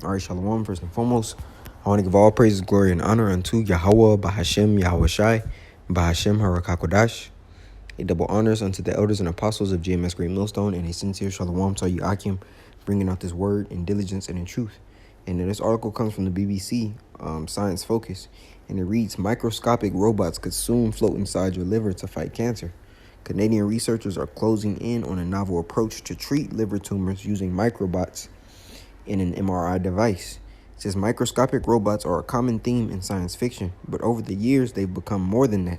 All right, Shalom. First and foremost, I want to give all praises, glory, and honor unto Yahweh, Bahashem, Yahweh Shai, Bahashem, Harakakodash. A double honors unto the elders and apostles of GMS Great Millstone, and a sincere Shalom to you, Akim, bringing out this word in diligence and in truth. And this article comes from the BBC, Science Focus, and it reads, microscopic robots could soon float inside your liver to fight cancer. Canadian researchers are closing in on a novel approach to treat liver tumors using microbots in an MRI device. It says microscopic robots are a common theme in science fiction, but over the years they've become more than that,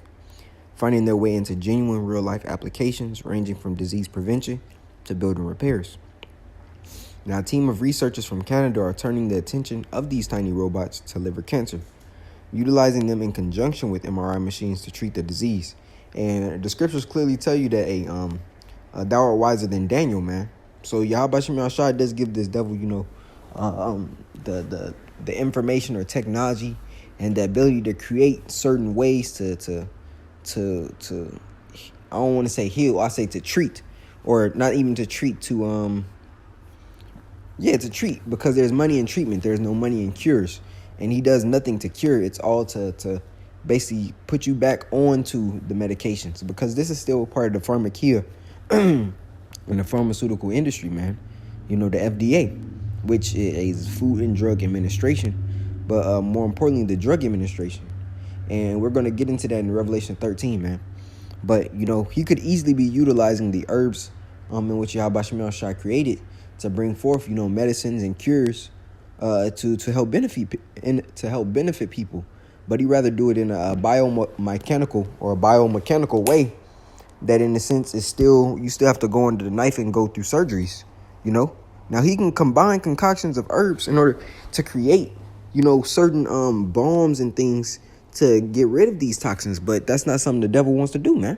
finding their way into genuine real-life applications ranging from disease prevention to building repairs. Now, a team of researchers from Canada are turning the attention of these tiny robots to liver cancer, utilizing them in conjunction with MRI machines to treat the disease. And the scriptures clearly tell you that thou art wiser than Daniel, man. So Yahweh Shem Yahshua does give this devil, the information or technology and the ability to create certain ways to I don't want to say heal, I say to treat, or not even to treat, to treat, because there's money in treatment, there's no money in cures, and he does nothing to cure. It's all to basically put you back onto the medications, because this is still part of the pharmacia in the pharmaceutical industry, man. The FDA, which is Food and Drug Administration, but more importantly, the Drug Administration. And we're going to get into that in Revelation 13, man. But, he could easily be utilizing the herbs in which Yahweh Shem Shai created to bring forth, medicines and cures to help benefit people. But he'd rather do it in a biomechanical way that, in a sense, you still have to go under the knife and go through surgeries, Now, he can combine concoctions of herbs in order to create, certain balms and things to get rid of these toxins, but that's not something the devil wants to do, man.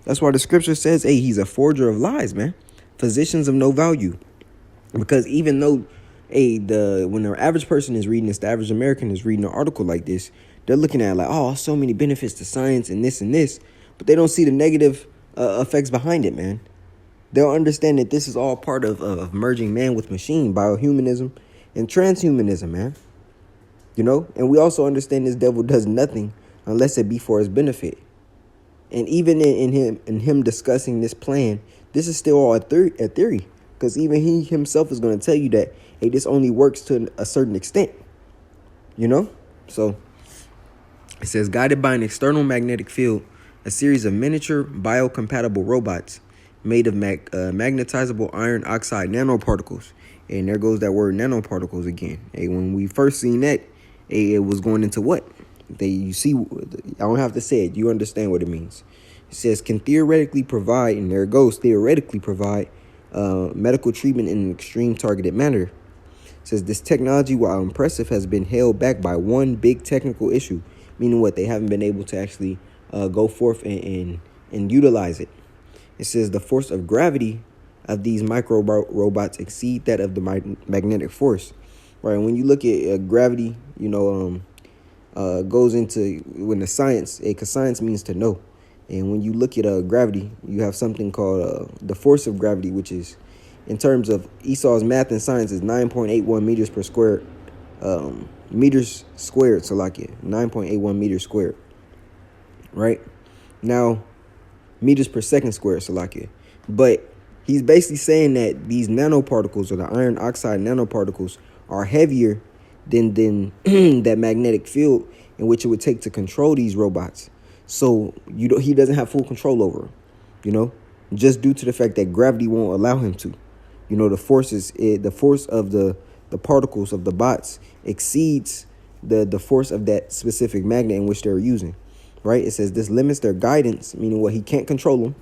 That's why the scripture says, hey, he's a forger of lies, man. Physicians of no value. Because even though, when the average person is reading this, the average American is reading an article like this, they're looking at so many benefits to science and this, but they don't see the negative effects behind it, man. They'll understand that this is all part of merging man with machine, biohumanism and transhumanism, man. And we also understand this devil does nothing unless it be for his benefit. And even in him discussing this plan, this is still all a theory. Because even he himself is going to tell you that, hey, this only works to a certain extent. So it says, guided by an external magnetic field, a series of miniature biocompatible robots made of magnetizable iron oxide nanoparticles. And there goes that word nanoparticles again. Hey, when we first seen that, it was going into what? I don't have to say it. You understand what it means. It says can theoretically provide, and there it goes, theoretically provide medical treatment in an extreme targeted manner. It says this technology, while impressive, has been held back by one big technical issue, meaning what? They haven't been able to actually go forth and utilize it. It says the force of gravity of these micro robots exceed that of the magnetic force. Right, when you look at gravity, goes into when the science, because science means to know. And when you look at gravity, you have something called the force of gravity, which is, in terms of Esau's math and science, is 9.81 meters per square, meters squared, 9.81 meters squared. Right? Now, meters per second squared, But he's basically saying that these nanoparticles, or the iron oxide nanoparticles, are heavier than that magnetic field in which it would take to control these robots. So he doesn't have full control over them, just due to the fact that gravity won't allow him to. The force of the particles of the bots exceeds the force of that specific magnet in which they're using. Right? It says this limits their guidance, meaning what? He can't control them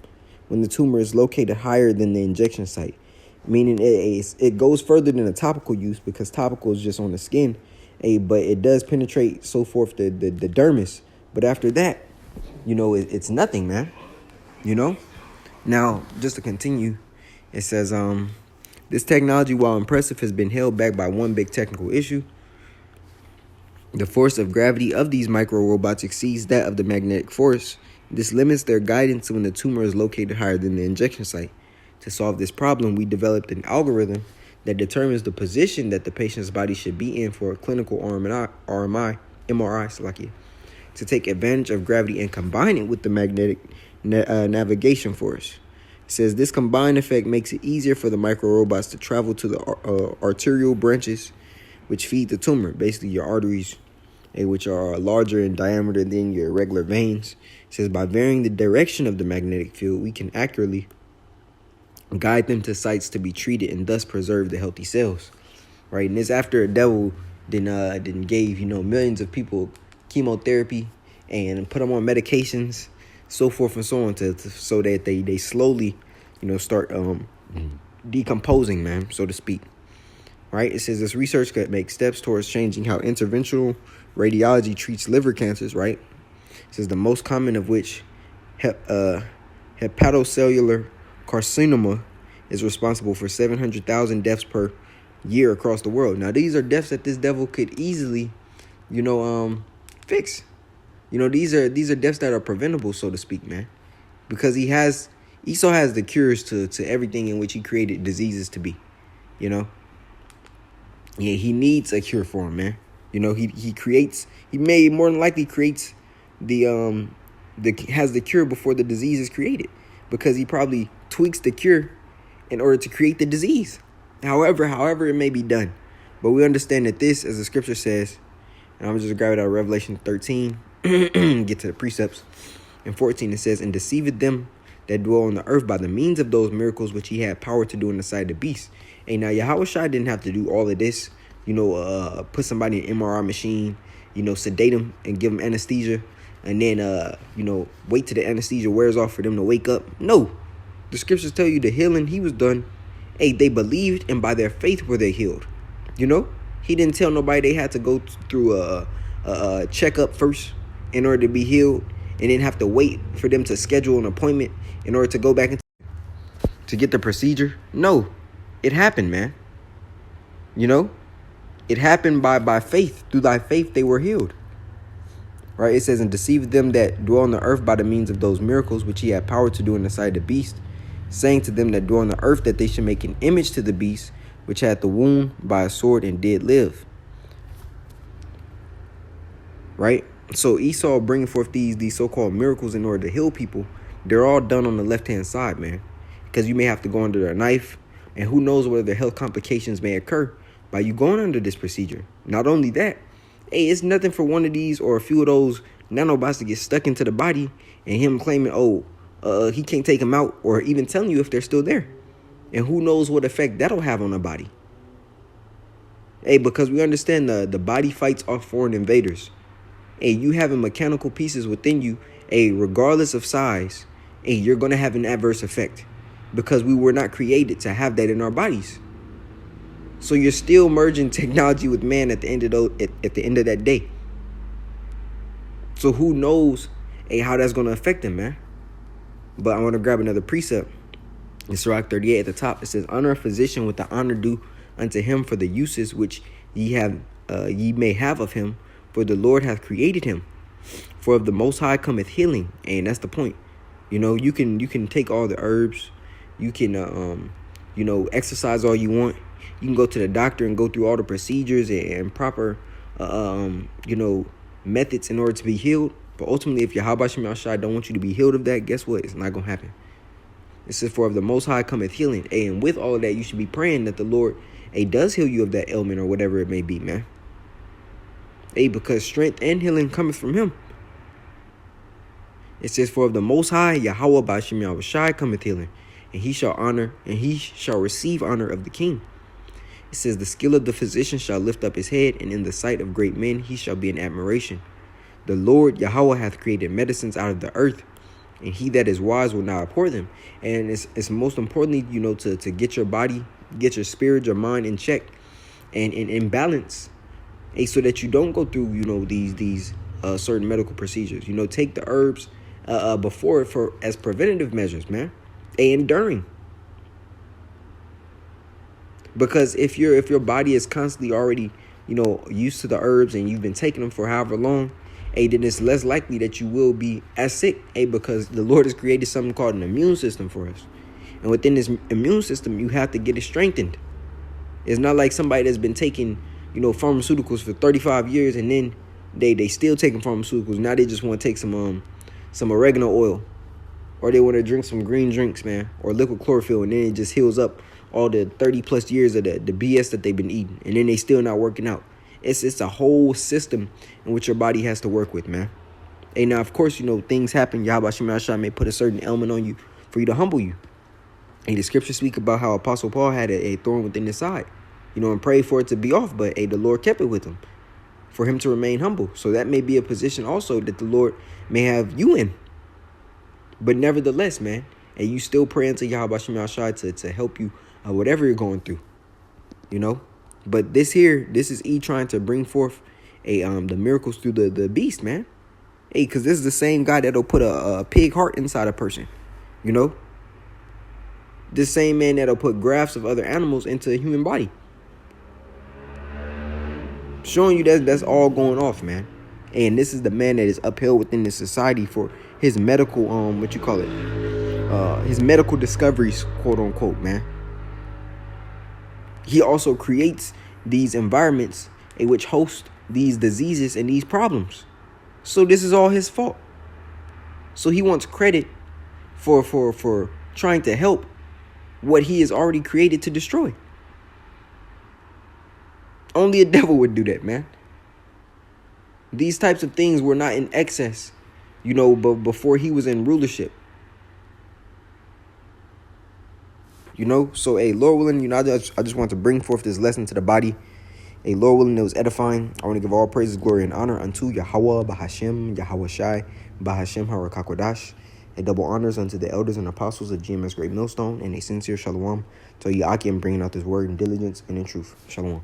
when the tumor is located higher than the injection site. Meaning it goes further than a topical use, because topical is just on the skin, but it does penetrate so forth the dermis. But after that, it's nothing, man. Now, just to continue, it says this technology, while impressive, has been held back by one big technical issue. The force of gravity of these micro robots exceeds that of the magnetic force. This limits their guidance when the tumor is located higher than the injection site. To solve this problem, we developed an algorithm that determines the position that the patient's body should be in for a clinical MRI, to take advantage of gravity and combine it with the magnetic navigation force. It says this combined effect makes it easier for the micro robots to travel to the arterial branches, which feed the tumor, basically your arteries, which are larger in diameter than your regular veins. It says by varying the direction of the magnetic field, we can accurately guide them to sites to be treated and thus preserve the healthy cells. Right, and this after a devil then gave millions of people chemotherapy and put them on medications, so forth and so on, so that they slowly start decomposing, man, so to speak. Right, it says this research could make steps towards changing how interventional radiology treats liver cancers. Right, it says the most common of which, hepatocellular carcinoma, is responsible for 700,000 deaths per year across the world. Now, these are deaths that this devil could easily, fix. These are deaths that are preventable, so to speak, man, because Esau has the cures to everything in which he created diseases to be. Yeah, he needs a cure for him, man. He may more than likely creates has the cure before the disease is created, because he probably tweaks the cure in order to create the disease. However it may be done. But we understand that this, as the scripture says, and I'm just going to grab it out of Revelation 13, get to the precepts. In 14, it says, and deceived them that dwell on the earth by the means of those miracles which he had power to do in the sight of the beast. And now Yahushua didn't have to do all of this, put somebody in an MRI machine, sedate them and give them anesthesia, and then, wait till the anesthesia wears off for them to wake up. No, the scriptures tell you the healing he was done. Hey, they believed, and by their faith were they healed. He didn't tell nobody they had to go through a checkup first in order to be healed, and then have to wait for them to schedule an appointment in order to go back to get the procedure. No, it happened, man. It happened by faith. Through thy faith they were healed. Right, it says, and deceived them that dwell on the earth by the means of those miracles which he had power to do in the sight of the beast, saying to them that dwell on the earth that they should make an image to the beast, which had the wound by a sword and did live. Right, so Esau bringing forth these so-called miracles in order to heal people, they're all done on the left-hand side, man, because you may have to go under a knife, and who knows whether the health complications may occur by you going under this procedure. Not only that, hey, it's nothing for one of these or a few of those nanobots to get stuck into the body and him claiming, he can't take them out, or even telling you if they're still there. And who knows what effect that'll have on the body. Hey, because we understand the body fights off foreign invaders. Hey, you having mechanical pieces within you, regardless of size, you're going to have an adverse effect, because we were not created to have that in our bodies. So you're still merging technology with man at the end of that day. So who knows, how that's going to affect them, man. But I want to grab another precept. In Sirach 38 at the top, it says, honor a physician with the honor due unto him for the uses which ye may have of him, for the Lord hath created him. For of the Most High cometh healing. And that's the point. You can take all the herbs. You can, exercise all you want. You can go to the doctor and go through all the procedures and proper, methods in order to be healed. But ultimately, if Yahweh Shem Yahshai don't want you to be healed of that, guess what? It's not going to happen. It says, for of the Most High cometh healing. And with all of that, you should be praying that the Lord, does heal you of that ailment or whatever it may be, man. Because strength and healing cometh from him. It says, for of the Most High, Yahweh B'Shem Yahshai cometh healing. And he shall receive honor of the king. It says, the skill of the physician shall lift up his head, and in the sight of great men he shall be in admiration. The Lord Yahweh hath created medicines out of the earth, and he that is wise will not abhor them. And it's most importantly, to get your body, get your spirit, your mind in check and in balance, so that you don't go through, these certain medical procedures. Take the herbs before as preventative measures, man, and during. Because if your body is constantly already, used to the herbs and you've been taking them for however long, then it's less likely that you will be as sick, because the Lord has created something called an immune system for us. And within this immune system, you have to get it strengthened. It's not like somebody that's been taking, pharmaceuticals for 35 years and then they still taking pharmaceuticals. Now they just want to take some oregano oil, or they want to drink some green drinks, man, or liquid chlorophyll, and then it just heals up all the 30 plus years of the BS that they've been eating, and then they still not working out. It's a whole system in which your body has to work with, man. And now, of course, things happen. Yahweh Shemashah may put a certain element on you for you to humble you. And the scriptures speak about how Apostle Paul had a thorn within his side, and prayed for it to be off, but the Lord kept it with him for him to remain humble. So that may be a position also that the Lord may have you in. But nevertheless, man, and you still pray unto Yahweh Shemashah to help you whatever you're going through, But this is E trying to bring forth the miracles through the beast, man. Hey, because this is the same guy that'll put a pig heart inside a person, This same man that'll put grafts of other animals into a human body. Showing you that's all going off, man. And this is the man that is upheld within the society for his medical, his medical discoveries, quote unquote, man. He also creates these environments in which host these diseases and these problems. So this is all his fault. So he wants credit for trying to help what he has already created to destroy. Only a devil would do that, man. These types of things were not in excess, but before he was in rulership. So, Lord willing, I just want to bring forth this lesson to the body. Lord willing, it was edifying. I want to give all praises, glory, and honor unto Yahweh, Bahashem, Yahweh Shai, Bahashem, Harakakodash. Double honors unto the elders and apostles of GMS Great Millstone, and a sincere shalom to Yakim bringing out this word in diligence and in truth. Shalom.